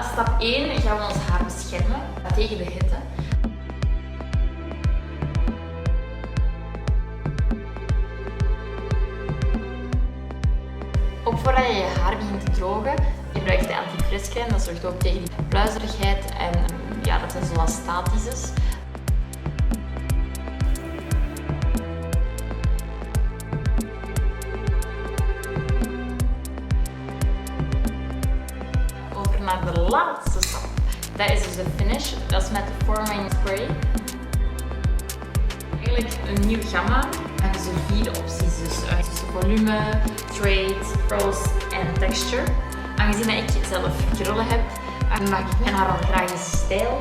Stap 1 gaan we ons haar beschermen tegen de hitte. Ook voordat je je haar begint te drogen, gebruik je de antifriscrème. Dat zorgt ook tegen die pluizerigheid en ja, dat het zo statisch is. Over naar de laatste stap. Dat is dus de finish. Dat is met de Forming Spray. Eigenlijk een nieuw gamma. We hebben ze 4 opties, dus volume, trade, curls en texture. Aangezien ik zelf krullen heb, maak ik mijn haar al graag in stijl.